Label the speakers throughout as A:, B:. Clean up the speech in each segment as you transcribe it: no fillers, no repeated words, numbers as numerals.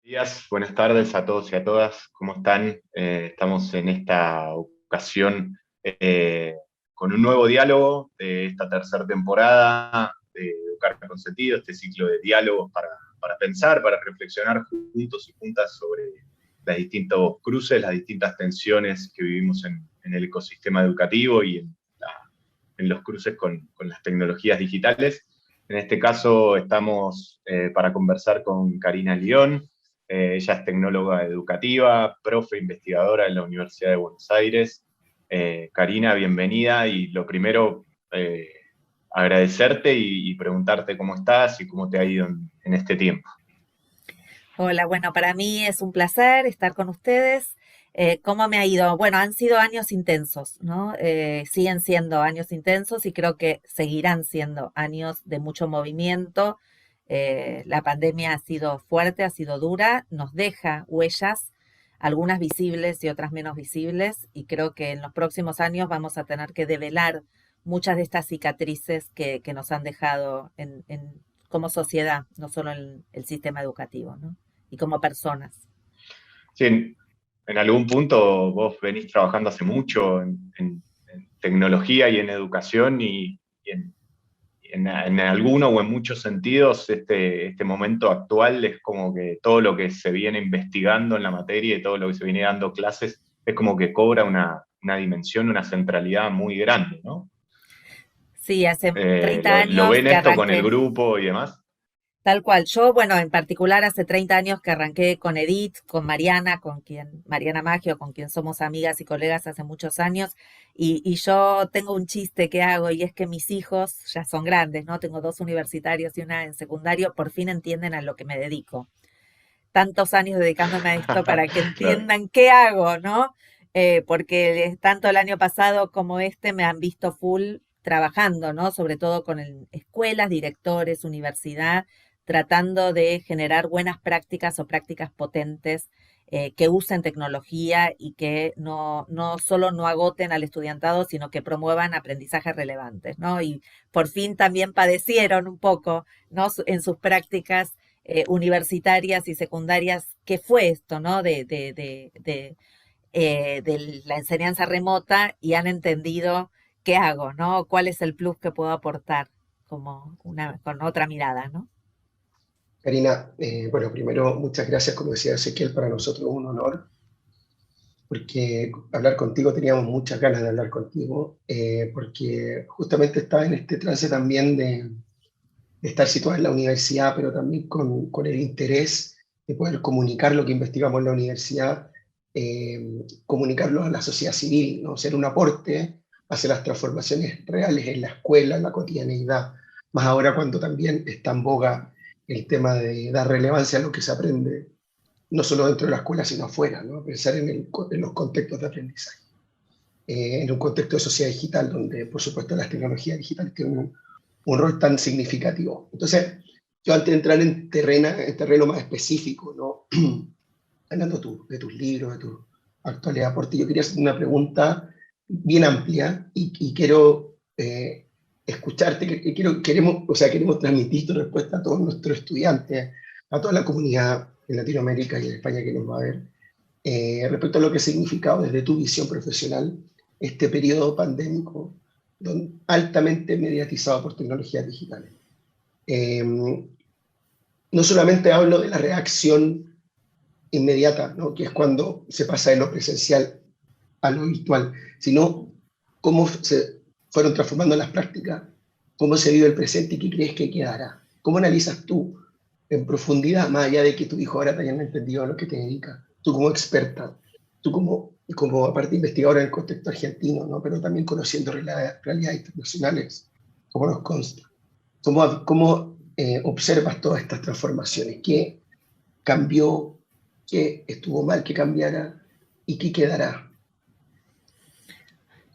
A: Días, buenas tardes a todos y a todas, ¿cómo están? Estamos en esta ocasión con un nuevo diálogo de esta tercera temporada de Educar con Sentido, este ciclo de diálogos para pensar, para reflexionar juntos y juntas sobre los distintos cruces, las distintas tensiones que vivimos en el ecosistema educativo y en los cruces con las tecnologías digitales. En este caso estamos para conversar con Karina León. Ella es tecnóloga educativa, profe investigadora en la Universidad de Buenos Aires. Karina, bienvenida y lo primero, agradecerte y preguntarte cómo estás y cómo te ha ido en este tiempo.
B: Hola, bueno, para mí es un placer estar con ustedes. ¿Cómo me ha ido? Bueno, han sido años intensos, ¿no? Siguen siendo años intensos y creo que seguirán siendo años de mucho movimiento. La pandemia ha sido fuerte, ha sido dura, nos deja huellas, algunas visibles y otras menos visibles, y creo que en los próximos años vamos a tener que develar muchas de estas cicatrices que nos han dejado como sociedad, no solo en el sistema educativo, ¿no? Y como personas.
A: Sí, en algún punto vos venís trabajando hace mucho en tecnología y en educación y en alguno o en muchos sentidos este momento actual es como que todo lo que se viene investigando en la materia y todo lo que se viene dando clases es como que cobra una dimensión, una centralidad muy grande, ¿no?
B: Sí, hace 30
A: Lo
B: años
A: ven
B: que
A: esto con el
B: arranqué,
A: grupo y demás.
B: tal cual. Yo, bueno, en particular hace 30 años que arranqué con Edith, con Mariana, Mariana Maggio, con quien somos amigas y colegas hace muchos años, y yo tengo un chiste que hago y es que mis hijos ya son grandes, ¿no? Tengo dos universitarios y una en secundario, por fin entienden a lo que me dedico. Tantos años dedicándome a esto para que
A: Claro.
B: entiendan qué hago, ¿no? Porque tanto el año pasado como este me han visto full trabajando, ¿no? Sobre todo con escuelas, directores, universidad, tratando de generar buenas prácticas o prácticas potentes que usen tecnología y que no solo no agoten al estudiantado, sino que promuevan aprendizajes relevantes, ¿no? Y por fin también padecieron un poco, ¿no? En sus prácticas universitarias y secundarias, ¿qué fue esto, no? De la enseñanza remota y han entendido qué hago, ¿no? ¿Cuál es el plus que puedo aportar con otra mirada, ¿no?
C: Karina, bueno, primero, muchas gracias, como decía Ezequiel, para nosotros es un honor, porque hablar contigo, teníamos muchas ganas de hablar contigo, porque justamente estaba en este trance también de estar situada en la universidad, pero también con el interés de poder comunicar lo que investigamos en la universidad, comunicarlo a la sociedad civil, ¿no? Ser un aporte hacia las transformaciones reales en la escuela, en la cotidianeidad, más ahora cuando también está en boga el tema de dar relevancia a lo que se aprende, no solo dentro de la escuela, sino afuera, ¿no? Pensar en los contextos de aprendizaje. En un contexto de sociedad digital, donde por supuesto las tecnologías digitales tienen un rol tan significativo. Entonces, yo antes de entrar en terreno más específico, ¿no? Hablando de tus libros, de tu actualidad aporte, yo quería hacer una pregunta bien amplia y quiero escucharte, queremos transmitir tu respuesta a todos nuestros estudiantes, a toda la comunidad en Latinoamérica y en España que nos va a ver, respecto a lo que ha significado desde tu visión profesional este periodo pandémico altamente mediatizado por tecnologías digitales. Eh, no solamente hablo de la reacción inmediata, ¿no? Que es cuando se pasa de lo presencial a lo virtual, sino cómo se fueron transformando las prácticas, cómo se vive el presente y qué crees que quedará. ¿Cómo analizas tú en profundidad, más allá de que tu hijo ahora te hayan entendido a lo que te dedica, tú como experta, tú como aparte investigadora en el contexto argentino, ¿no? Pero también conociendo realidades internacionales, como nos consta? ¿Cómo observas todas estas transformaciones? ¿Qué cambió? ¿Qué estuvo mal que cambiara? ¿Y qué quedará?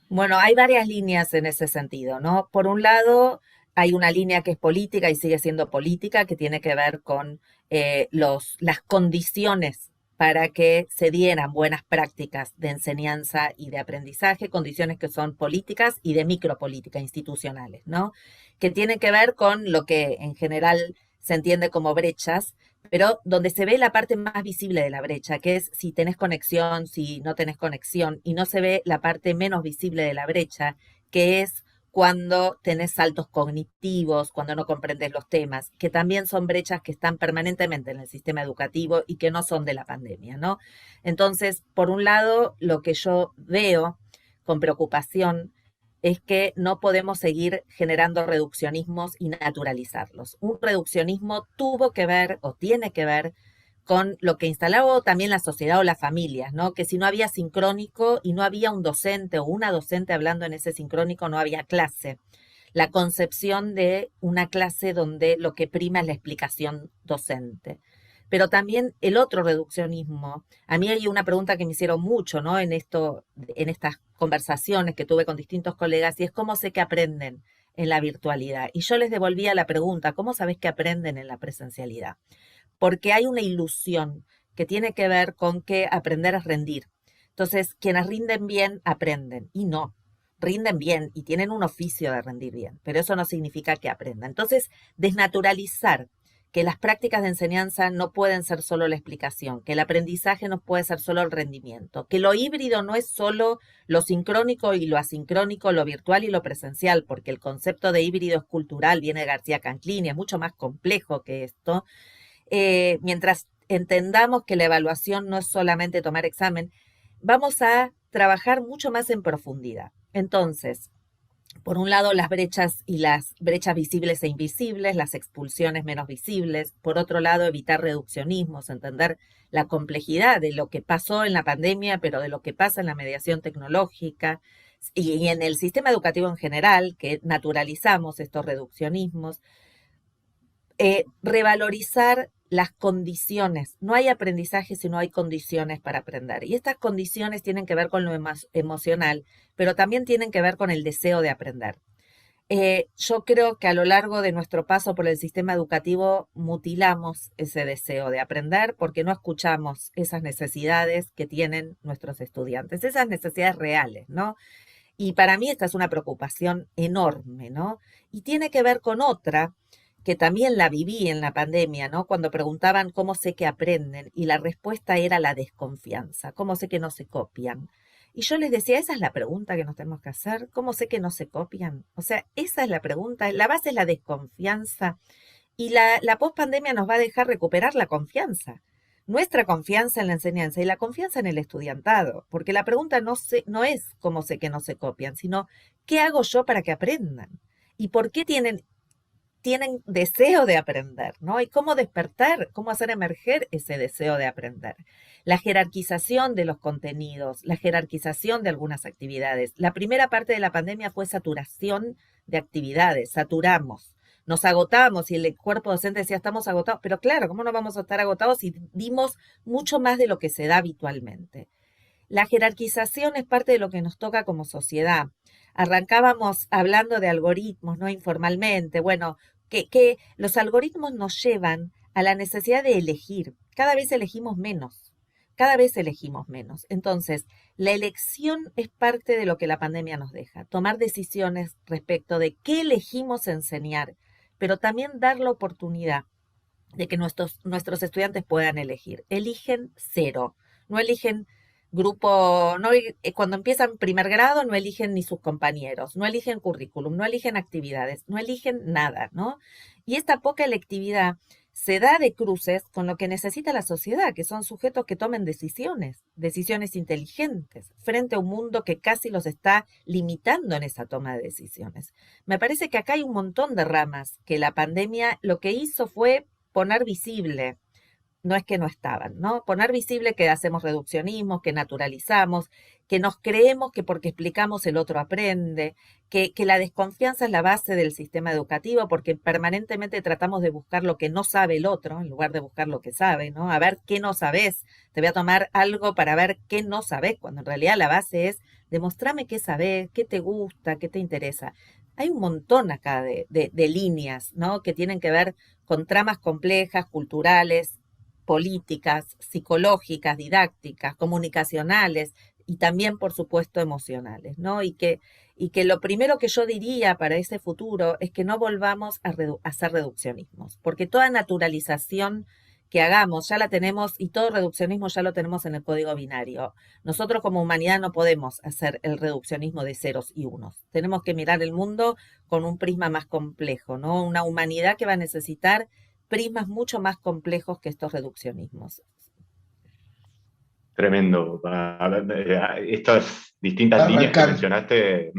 B: Bueno, hay varias líneas en ese sentido, ¿no? Por un lado, hay una línea que es política y sigue siendo política, que tiene que ver con las condiciones para que se dieran buenas prácticas de enseñanza y de aprendizaje, condiciones que son políticas y de micropolítica institucionales, ¿no? Que tienen que ver con lo que en general se entiende como brechas, pero donde se ve la parte más visible de la brecha, que es si tenés conexión, si no tenés conexión, y no se ve la parte menos visible de la brecha, que es cuando tenés saltos cognitivos, cuando no comprendes los temas, que también son brechas que están permanentemente en el sistema educativo y que no son de la pandemia, ¿no? Entonces, por un lado, lo que yo veo con preocupación es que no podemos seguir generando reduccionismos y naturalizarlos. Un reduccionismo tuvo que ver o tiene que ver con lo que instalaba también la sociedad o las familias, ¿no? Que si no había sincrónico y no había un docente o una docente hablando en ese sincrónico, no había clase. La concepción de una clase donde lo que prima es la explicación docente. Pero también el otro reduccionismo. A mí hay una pregunta que me hicieron mucho, ¿no? En estas conversaciones que tuve con distintos colegas, y es cómo sé que aprenden en la virtualidad. Y yo les devolvía la pregunta, ¿cómo sabes que aprenden en la presencialidad? Porque hay una ilusión que tiene que ver con que aprender es rendir. Entonces, quienes rinden bien, aprenden, y no, rinden bien y tienen un oficio de rendir bien, pero eso no significa que aprendan. Entonces, desnaturalizar que las prácticas de enseñanza no pueden ser solo la explicación, que el aprendizaje no puede ser solo el rendimiento, que lo híbrido no es solo lo sincrónico y lo asincrónico, lo virtual y lo presencial, porque el concepto de híbrido es cultural, viene de García Canclini, es mucho más complejo que esto. Mientras entendamos que la evaluación no es solamente tomar examen, vamos a trabajar mucho más en profundidad. Entonces, por un lado, las brechas y las brechas visibles e invisibles, las expulsiones menos visibles. Por otro lado, evitar reduccionismos, entender la complejidad de lo que pasó en la pandemia, pero de lo que pasa en la mediación tecnológica y en el sistema educativo en general, que naturalizamos estos reduccionismos. Revalorizar las condiciones. No hay aprendizaje si no hay condiciones para aprender. Y estas condiciones tienen que ver con lo emocional, pero también tienen que ver con el deseo de aprender. Yo creo que a lo largo de nuestro paso por el sistema educativo mutilamos ese deseo de aprender porque no escuchamos esas necesidades que tienen nuestros estudiantes, esas necesidades reales, ¿no? Y para mí esta es una preocupación enorme, ¿no? Y tiene que ver con otra que también la viví en la pandemia, ¿no? Cuando preguntaban cómo sé que aprenden y la respuesta era la desconfianza, cómo sé que no se copian. Y yo les decía, esa es la pregunta que nos tenemos que hacer, ¿cómo sé que no se copian? O sea, esa es la pregunta, la base es la desconfianza y la pospandemia nos va a dejar recuperar la confianza, nuestra confianza en la enseñanza y la confianza en el estudiantado, porque la pregunta no es cómo sé que no se copian, sino ¿qué hago yo para que aprendan? ¿Y por qué tienen deseo de aprender, ¿no? Y cómo despertar, cómo hacer emerger ese deseo de aprender. La jerarquización de los contenidos, la jerarquización de algunas actividades. La primera parte de la pandemia fue saturación de actividades, saturamos. Nos agotamos y el cuerpo docente decía, estamos agotados, pero claro, ¿cómo no vamos a estar agotados si dimos mucho más de lo que se da habitualmente? La jerarquización es parte de lo que nos toca como sociedad. Arrancábamos hablando de algoritmos, ¿no? Informalmente. Bueno, que los algoritmos nos llevan a la necesidad de elegir. Cada vez elegimos menos. Cada vez elegimos menos. Entonces, la elección es parte de lo que la pandemia nos deja. Tomar decisiones respecto de qué elegimos enseñar, pero también dar la oportunidad de que nuestros estudiantes puedan elegir. Eligen cero. No eligen grupo, no, cuando empiezan primer grado no eligen ni sus compañeros, no eligen currículum, no eligen actividades, no eligen nada, ¿no? Y esta poca electividad se da de cruces con lo que necesita la sociedad, que son sujetos que tomen decisiones, decisiones inteligentes, frente a un mundo que casi los está limitando en esa toma de decisiones. Me parece que acá hay un montón de ramas que la pandemia lo que hizo fue poner visible, no es que no estaban, ¿no? Poner visible que hacemos reduccionismo, que naturalizamos, que nos creemos que porque explicamos el otro aprende, que la desconfianza es la base del sistema educativo porque permanentemente tratamos de buscar lo que no sabe el otro en lugar de buscar lo que sabe, ¿no? A ver qué no sabes, te voy a tomar algo para ver qué no sabes, cuando en realidad la base es demostrame qué sabes, qué te gusta, qué te interesa. Hay un montón acá de líneas, ¿no? Que tienen que ver con tramas complejas, culturales, políticas, psicológicas, didácticas, comunicacionales, y también, por supuesto, emocionales, ¿no? Y que lo primero que yo diría para ese futuro es que no volvamos a hacer reduccionismos, porque toda naturalización que hagamos ya la tenemos y todo reduccionismo ya lo tenemos en el código binario. Nosotros como humanidad no podemos hacer el reduccionismo de ceros y unos. Tenemos que mirar el mundo con un prisma más complejo, ¿no? Una humanidad que va a necesitar prismas mucho más complejos que estos reduccionismos.
A: Tremendo. Estas distintas líneas que mencionaste,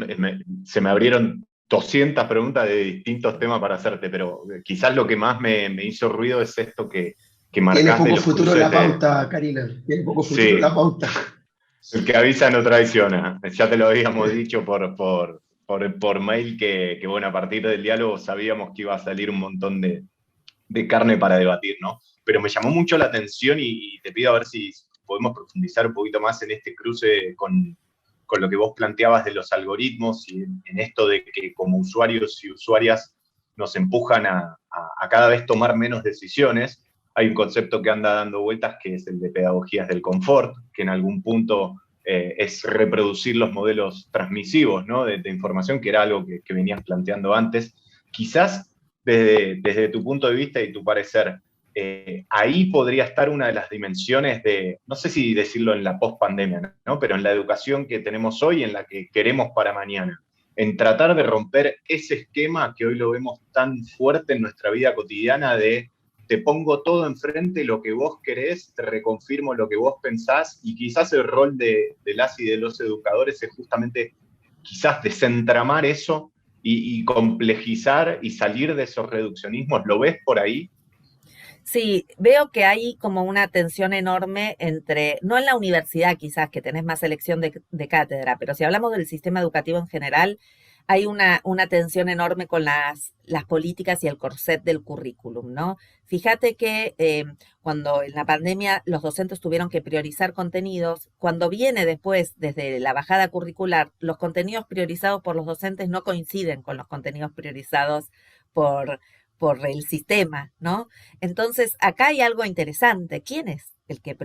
A: se me abrieron 200 preguntas de distintos temas para hacerte, pero quizás lo que más me hizo ruido es esto que marcaste.
C: Tiene poco futuro la pauta, Karina. Tiene poco futuro la pauta.
A: El que avisa no traiciona. Ya te lo habíamos dicho por mail que, bueno, a partir del diálogo sabíamos que iba a salir un montón de carne para debatir, ¿no? Pero me llamó mucho la atención y te pido a ver si podemos profundizar un poquito más en este cruce con lo que vos planteabas de los algoritmos y en esto de que como usuarios y usuarias nos empujan a cada vez tomar menos decisiones. Hay un concepto que anda dando vueltas que es el de pedagogías del confort, que en algún punto es reproducir los modelos transmisivos, ¿no? de información, que era algo que venías planteando antes. Quizás desde tu punto de vista y tu parecer, ahí podría estar una de las dimensiones de, no sé si decirlo en la post-pandemia, ¿no? Pero en la educación que tenemos hoy, en la que queremos para mañana, en tratar de romper ese esquema que hoy lo vemos tan fuerte en nuestra vida cotidiana de te pongo todo enfrente, lo que vos querés, te reconfirmo lo que vos pensás, y quizás el rol de las y de los educadores es justamente quizás desentramar eso y complejizar y salir de esos reduccionismos. ¿Lo ves por ahí?
B: Sí, veo que hay como una tensión enorme entre, no en la universidad quizás, que tenés más elección de cátedra, pero si hablamos del sistema educativo en general, hay una tensión enorme con las políticas y el corset del currículum, ¿no? Fíjate que cuando en la pandemia los docentes tuvieron que priorizar contenidos, cuando viene después, desde la bajada curricular, los contenidos priorizados por los docentes no coinciden con los contenidos priorizados por el sistema, ¿no? Entonces, acá hay algo interesante. ¿Quién es el que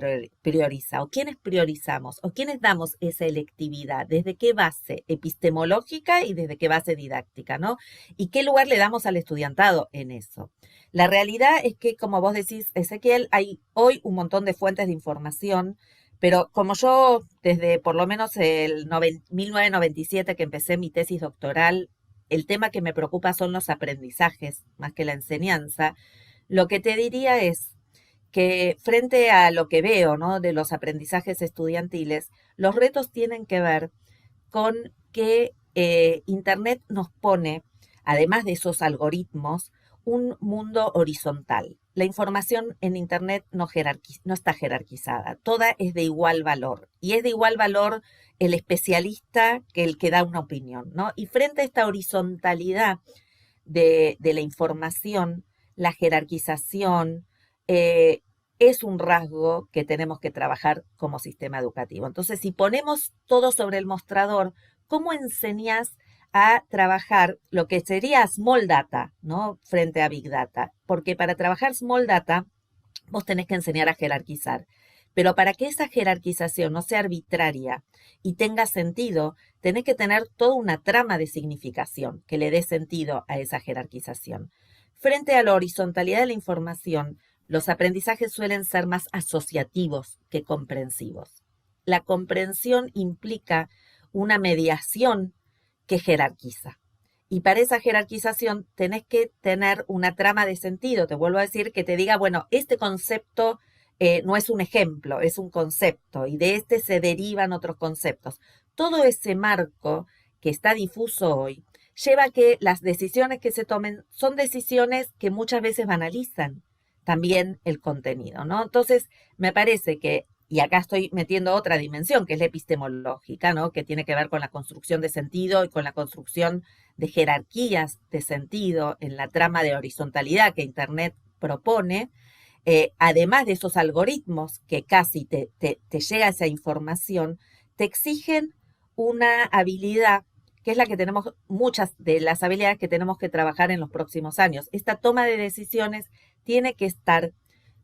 B: prioriza? ¿O quiénes priorizamos? ¿O quiénes damos esa electividad? ¿Desde qué base epistemológica y desde qué base didáctica, ¿no? ¿Y qué lugar le damos al estudiantado en eso? La realidad es que, como vos decís, Ezequiel, hay hoy un montón de fuentes de información, pero como yo desde por lo menos el 1997 que empecé mi tesis doctoral, el tema que me preocupa son los aprendizajes más que la enseñanza. Lo que te diría es que frente a lo que veo, ¿no? de los aprendizajes estudiantiles, los retos tienen que ver con que Internet nos pone, además de esos algoritmos, un mundo horizontal. La información en Internet no está jerarquizada, toda es de igual valor, y es de igual valor el especialista que el que da una opinión, ¿no? Y frente a esta horizontalidad de la información, la jerarquización es un rasgo que tenemos que trabajar como sistema educativo. Entonces, si ponemos todo sobre el mostrador, ¿cómo enseñas a trabajar lo que sería small data, ¿no? Frente a big data? Porque para trabajar small data, vos tenés que enseñar a jerarquizar. Pero para que esa jerarquización no sea arbitraria y tenga sentido, tenés que tener toda una trama de significación que le dé sentido a esa jerarquización. Frente a la horizontalidad de la información, los aprendizajes suelen ser más asociativos que comprensivos. La comprensión implica una mediación que jerarquiza. Y para esa jerarquización tenés que tener una trama de sentido. Te vuelvo a decir que te diga, bueno, este concepto no es un ejemplo, es un concepto, y de este se derivan otros conceptos. Todo ese marco que está difuso hoy lleva a que las decisiones que se tomen son decisiones que muchas veces banalizan también el contenido, ¿no? Entonces, me parece que, y acá estoy metiendo otra dimensión, que es la epistemológica, ¿no? Que tiene que ver con la construcción de sentido y con la construcción de jerarquías de sentido en la trama de horizontalidad que Internet propone. Además de esos algoritmos que casi te llega esa información, te exigen una habilidad que es la que tenemos, muchas de las habilidades que tenemos que trabajar en los próximos años. Esta toma de decisiones tiene que estar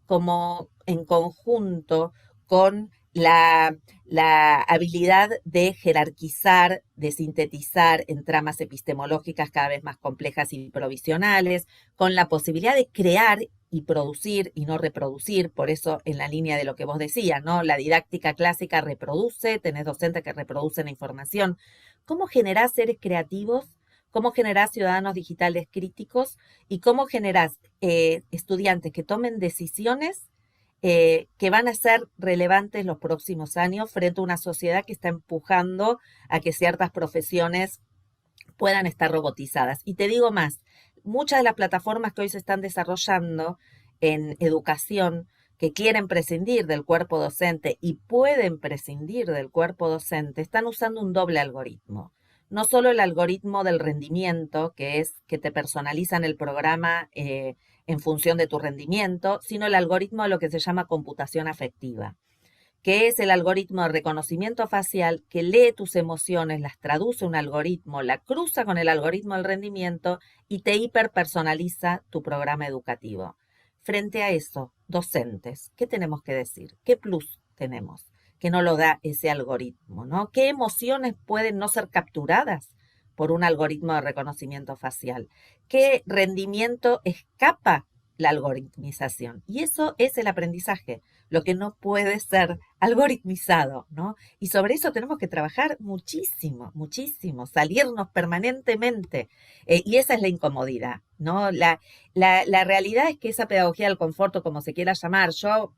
B: como en conjunto con la habilidad de jerarquizar, de sintetizar en tramas epistemológicas cada vez más complejas y provisionales, con la posibilidad de crear y producir y no reproducir, por eso en la línea de lo que vos decías, ¿no? La didáctica clásica reproduce, tenés docentes que reproducen la información. ¿Cómo generás seres creativos? ¿Cómo generás ciudadanos digitales críticos? ¿Y cómo generás estudiantes que tomen decisiones que van a ser relevantes los próximos años frente a una sociedad que está empujando a que ciertas profesiones puedan estar robotizadas? Y te digo más, muchas de las plataformas que hoy se están desarrollando en educación, que quieren prescindir del cuerpo docente y pueden prescindir del cuerpo docente, están usando un doble algoritmo. No solo el algoritmo del rendimiento, que es que te personalizan el programa en función de tu rendimiento, sino el algoritmo de lo que se llama computación afectiva, que es el algoritmo de reconocimiento facial que lee tus emociones, las traduce un algoritmo, la cruza con el algoritmo del rendimiento y te hiperpersonaliza tu programa educativo. Frente a eso, docentes, ¿qué tenemos que decir? ¿Qué plus tenemos que no lo da ese algoritmo, ¿no? ¿Qué emociones pueden no ser capturadas por un algoritmo de reconocimiento facial? ¿Qué rendimiento escapa la algoritmización? Y eso es el aprendizaje, lo que no puede ser algoritmizado, ¿no? Y sobre eso tenemos que trabajar muchísimo, muchísimo, salirnos permanentemente. Y esa es la incomodidad, ¿no? La realidad es que esa pedagogía del confort, como se quiera llamar, yo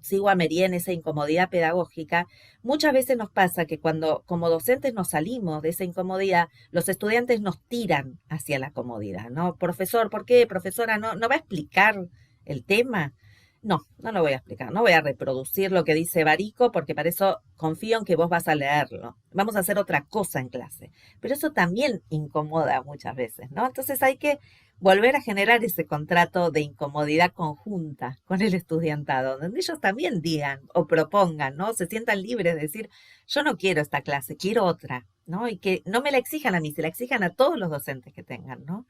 B: sigo a Merier en esa incomodidad pedagógica. Muchas veces nos pasa que cuando como docentes nos salimos de esa incomodidad, los estudiantes nos tiran hacia la comodidad, ¿no? Profesor, ¿por qué? Profesora, ¿no va a explicar el tema? No, no lo voy a explicar, no voy a reproducir lo que dice Barico porque para eso confío en que vos vas a leerlo. Vamos a hacer otra cosa en clase. Pero eso también incomoda muchas veces, ¿no? Entonces hay que volver a generar ese contrato de incomodidad conjunta con el estudiantado, donde ellos también digan o propongan, ¿no? Se sientan libres de decir, yo no quiero esta clase, quiero otra, ¿no? Y que no me la exijan a mí, se la exijan a todos los docentes que tengan, ¿no?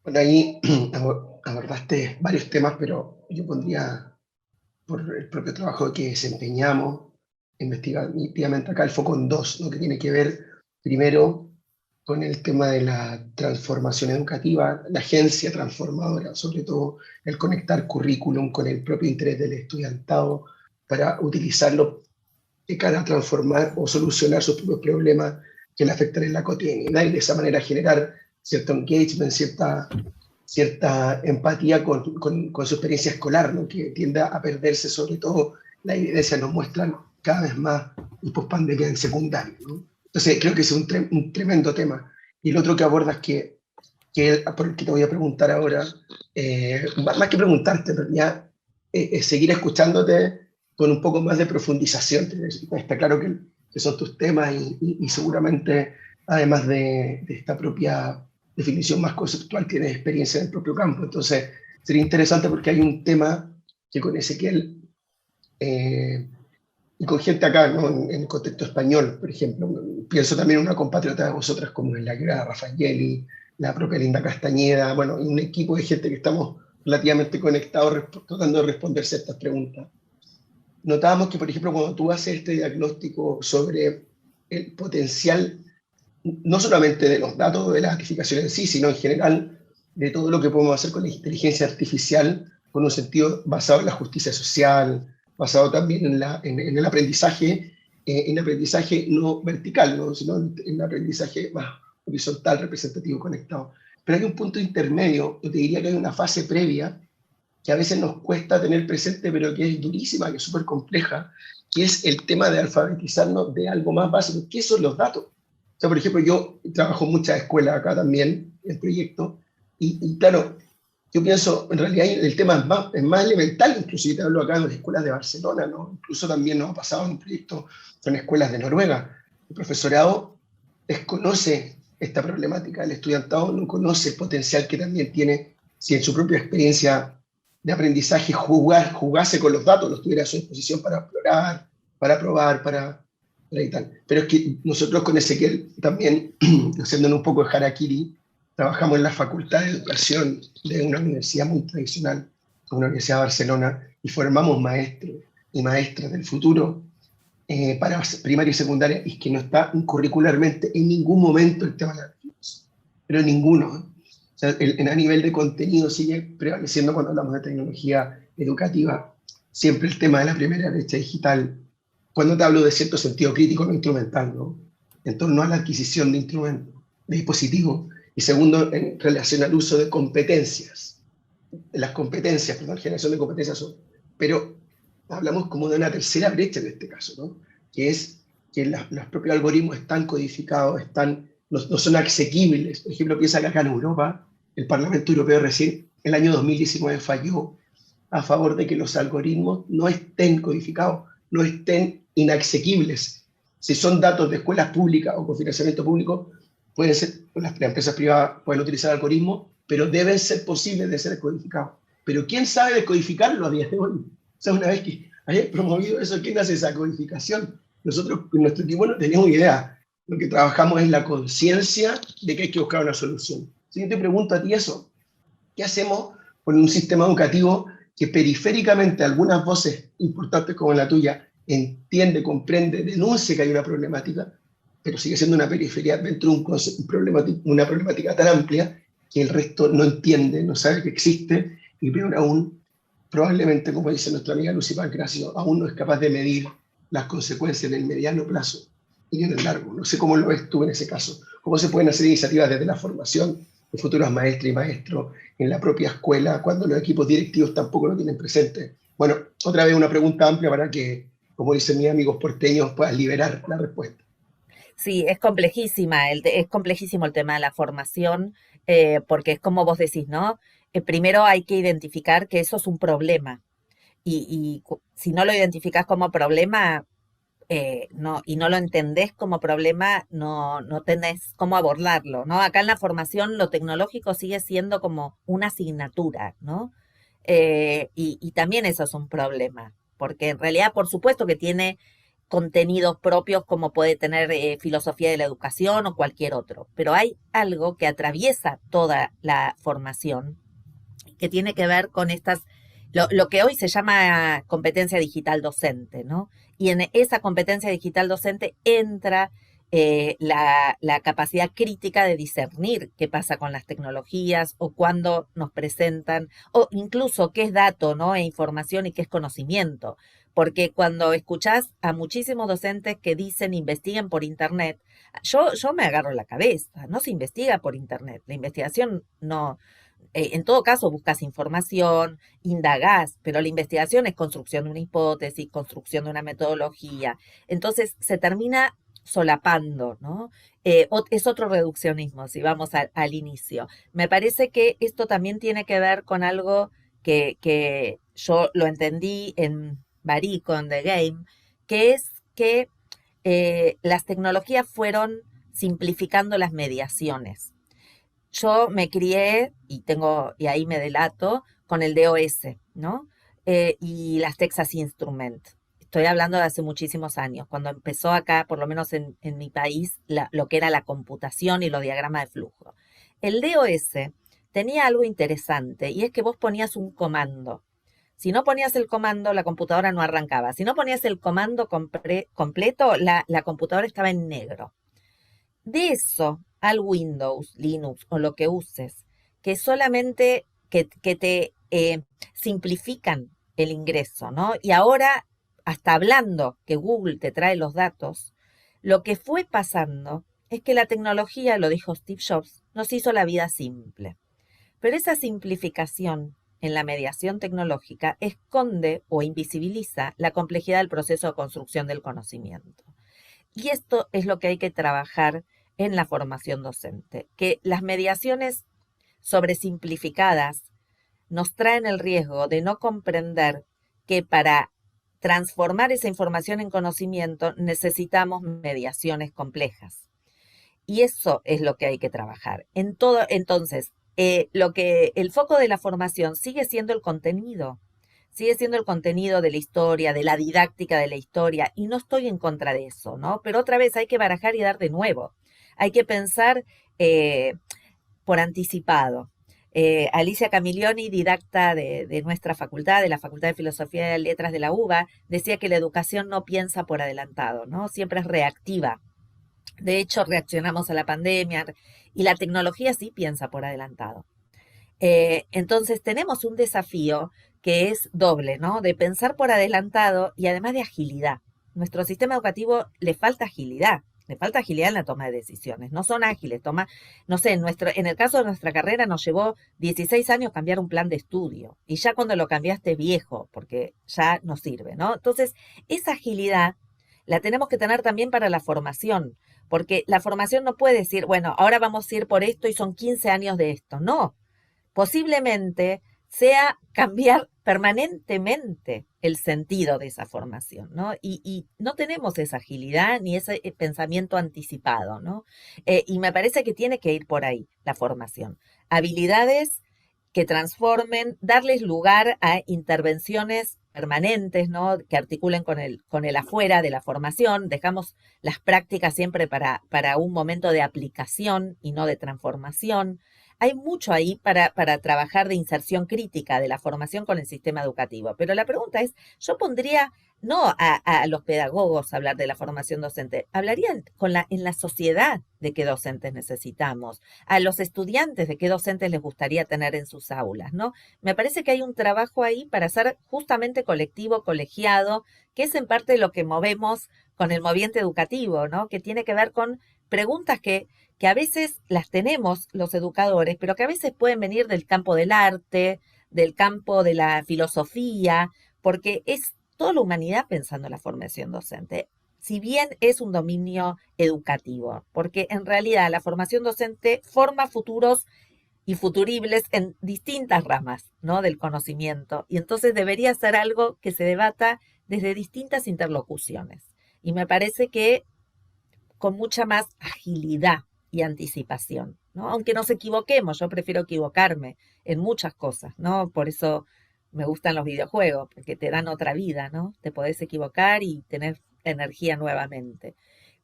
C: Bueno, ahí abordaste varios temas, pero yo pondría, por el propio trabajo que desempeñamos investigativamente acá, el foco en dos, ¿no? Que tiene que ver primero con el tema de la transformación educativa, la agencia transformadora, sobre todo el conectar currículum con el propio interés del estudiantado para utilizarlo de cara a transformar o solucionar sus propios problemas que le afectan en la cotidianidad y de esa manera generar cierto engagement, cierta empatía con su experiencia escolar, ¿no? Que tiende a perderse, sobre todo la evidencia nos muestran cada vez más en pospandemia en secundario, ¿no? Entonces creo que es un tremendo tema. Y el otro que abordas por el que te voy a preguntar ahora, más que preguntarte, en realidad, es seguir escuchándote con un poco más de profundización. Está claro que son tus temas y seguramente, además de esta propia definición más conceptual, tienes experiencia en el propio campo. Entonces, sería interesante porque hay un tema que con Ezequiel y con gente acá, ¿no? En el contexto español, por ejemplo, pienso también en una compatriota de vosotras como en la Grada Raffaelli, la propia Linda Castañeda, bueno, y un equipo de gente que estamos relativamente conectados tratando de responder ciertas preguntas. Notábamos que, por ejemplo, cuando tú haces este diagnóstico sobre el potencial, no solamente de los datos de la artificación en sí, sino en general de todo lo que podemos hacer con la inteligencia artificial, con un sentido basado en la justicia social, basado también en el aprendizaje, en aprendizaje no vertical, ¿no? Sino en aprendizaje más horizontal, representativo, conectado. Pero hay un punto intermedio, yo te diría que hay una fase previa que a veces nos cuesta tener presente, pero que es durísima, que es súper compleja, que es el tema de alfabetizarnos de algo más básico. ¿Qué son los datos? O sea, por ejemplo, yo trabajo en muchas escuelas acá también, en proyecto, y claro, yo pienso, en realidad el tema es más elemental, incluso yo te hablo acá en las escuelas de Barcelona, ¿no? Incluso también nos ha pasado en un proyecto con escuelas de Noruega. El profesorado desconoce esta problemática, el estudiantado no conoce el potencial que también tiene si en su propia experiencia de aprendizaje jugase con los datos, los tuviera a su disposición para explorar, para probar, y tal. Pero es que nosotros con Ezequiel también, haciendo un poco de harakiri, trabajamos en la Facultad de Educación de una universidad muy tradicional, una universidad de Barcelona, y formamos maestros. y maestras del futuro para primaria y secundaria, y que no está curricularmente en ningún momento el tema de la tecnología, pero en ninguno. O sea, a nivel de contenido sigue prevaleciendo cuando hablamos de tecnología educativa, siempre el tema de la primera brecha digital, cuando te hablo de cierto sentido crítico, no instrumental, ¿no? En torno a la adquisición de instrumentos, de dispositivos, y segundo, en relación al uso de competencias. Las competencias, perdón, generación de competencias son, pero hablamos como de una tercera brecha en este caso, ¿no? Que es que los propios algoritmos están codificados, no son asequibles. Por ejemplo, piensa que acá en Europa, el Parlamento Europeo recién, el año 2019, falló a favor de que los algoritmos no estén codificados, no estén inasequibles. Si son datos de escuelas públicas o con financiamiento público, pueden ser, las empresas privadas pueden utilizar algoritmos, pero deben ser posibles de ser codificados. Pero ¿quién sabe decodificarlo a día de hoy? O sea, una vez que hayas promovido eso, ¿quién hace esa codificación? Nosotros, en nuestro equipo, no tenemos idea. Lo que trabajamos es la conciencia de que hay que buscar una solución. Si yo te pregunto a ti eso, ¿qué hacemos con un sistema educativo que periféricamente algunas voces importantes como la tuya entiende, comprende, denuncia que hay una problemática, pero sigue siendo una periferia dentro de una problemática tan amplia que el resto no entiende, no sabe que existe, y peor aún, probablemente, como dice nuestra amiga Lucy Pancracio, aún no es capaz de medir las consecuencias en el mediano plazo y en el largo. No sé cómo lo ves tú en ese caso. ¿Cómo se pueden hacer iniciativas desde la formación de futuras maestras y maestros en la propia escuela cuando los equipos directivos tampoco lo tienen presente? Bueno, otra vez una pregunta amplia para que, como dicen mis amigos porteños, puedas liberar la respuesta.
B: Sí, es complejísima, es complejísimo el tema de la formación, porque es como vos decís, ¿no? Primero hay que identificar que eso es un problema. Si no lo identificás como problema, no, y no lo entendés como problema, no tenés cómo abordarlo, ¿no? Acá en la formación lo tecnológico sigue siendo como una asignatura, ¿no? Y también eso es un problema, porque en realidad, por supuesto que tiene contenidos propios como puede tener filosofía de la educación o cualquier otro, pero hay algo que atraviesa toda la formación que tiene que ver con lo que hoy se llama competencia digital docente, ¿no? Y en esa competencia digital docente entra la capacidad crítica de discernir qué pasa con las tecnologías o cuándo nos presentan, o incluso qué es dato, ¿no? E información y qué es conocimiento. Porque cuando escuchás a muchísimos docentes que dicen investiguen por Internet, yo me agarro la cabeza, no se investiga por Internet, la investigación no, en todo caso, buscas información, indagás, pero la investigación es construcción de una hipótesis, construcción de una metodología. Entonces, se termina solapando, ¿no? Es otro reduccionismo, si vamos al inicio. Me parece que esto también tiene que ver con algo que yo lo entendí en Barico, en The Game, que es que las tecnologías fueron simplificando las mediaciones. Yo me crié, y ahí me delato, con el DOS, ¿no? Y las Texas Instruments. Estoy hablando de hace muchísimos años, cuando empezó acá, por lo menos en mi país, lo que era la computación y los diagramas de flujo. El DOS tenía algo interesante, y es que vos ponías un comando. Si no ponías el comando, la computadora no arrancaba. Si no ponías el comando completo, la computadora estaba en negro. De eso al Windows, Linux o lo que uses, que solamente que te simplifican el ingreso, ¿no? Y ahora, hasta hablando que Google te trae los datos, lo que fue pasando es que la tecnología, lo dijo Steve Jobs, nos hizo la vida simple. Pero esa simplificación en la mediación tecnológica esconde o invisibiliza la complejidad del proceso de construcción del conocimiento. Y esto es lo que hay que trabajar en la formación docente, que las mediaciones sobresimplificadas nos traen el riesgo de no comprender que para transformar esa información en conocimiento necesitamos mediaciones complejas. Y eso es lo que hay que trabajar. Entonces, el foco de la formación sigue siendo el contenido de la historia, de la didáctica de la historia, y no estoy en contra de eso, ¿no? Pero otra vez hay que barajar y dar de nuevo. Hay que pensar por anticipado. Alicia Camilioni, didacta de nuestra facultad, de la Facultad de Filosofía y Letras de la UBA, decía que la educación no piensa por adelantado, ¿no? Siempre es reactiva. De hecho, reaccionamos a la pandemia y la tecnología sí piensa por adelantado. Entonces tenemos un desafío que es doble, ¿no? De pensar por adelantado y además de agilidad. Nuestro sistema educativo le falta agilidad en la toma de decisiones. No son ágiles, no sé, en el caso de nuestra carrera nos llevó 16 años cambiar un plan de estudio y ya cuando lo cambiaste viejo, porque ya no sirve, ¿no? Entonces, esa agilidad la tenemos que tener también para la formación, porque la formación no puede decir, bueno, ahora vamos a ir por esto y son 15 años de esto. No, posiblemente sea cambiar permanentemente el sentido de esa formación, ¿no? Y no tenemos esa agilidad ni ese pensamiento anticipado, ¿no? Y me parece que tiene que ir por ahí la formación. Habilidades que transformen, darles lugar a intervenciones permanentes, ¿no? Que articulen con el afuera de la formación. Dejamos las prácticas siempre para un momento de aplicación y no de transformación. Hay mucho ahí para trabajar de inserción crítica de la formación con el sistema educativo. Pero la pregunta es, yo pondría no a los pedagogos a hablar de la formación docente, hablaría en la sociedad de qué docentes necesitamos, a los estudiantes de qué docentes les gustaría tener en sus aulas, ¿no? Me parece que hay un trabajo ahí para hacer justamente colectivo, colegiado, que es en parte lo que movemos con el moviente educativo, ¿no? Que tiene que ver con preguntas que a veces las tenemos los educadores, pero que a veces pueden venir del campo del arte, del campo de la filosofía, porque es toda la humanidad pensando en la formación docente, si bien es un dominio educativo, porque en realidad la formación docente forma futuros y futuribles en distintas ramas, ¿no? Del conocimiento, y entonces debería ser algo que se debata desde distintas interlocuciones. Y me parece que con mucha más agilidad y anticipación, ¿no? Aunque nos equivoquemos, yo prefiero equivocarme en muchas cosas, ¿no? Por eso me gustan los videojuegos, porque te dan otra vida, ¿no? Te podés equivocar y tener energía nuevamente,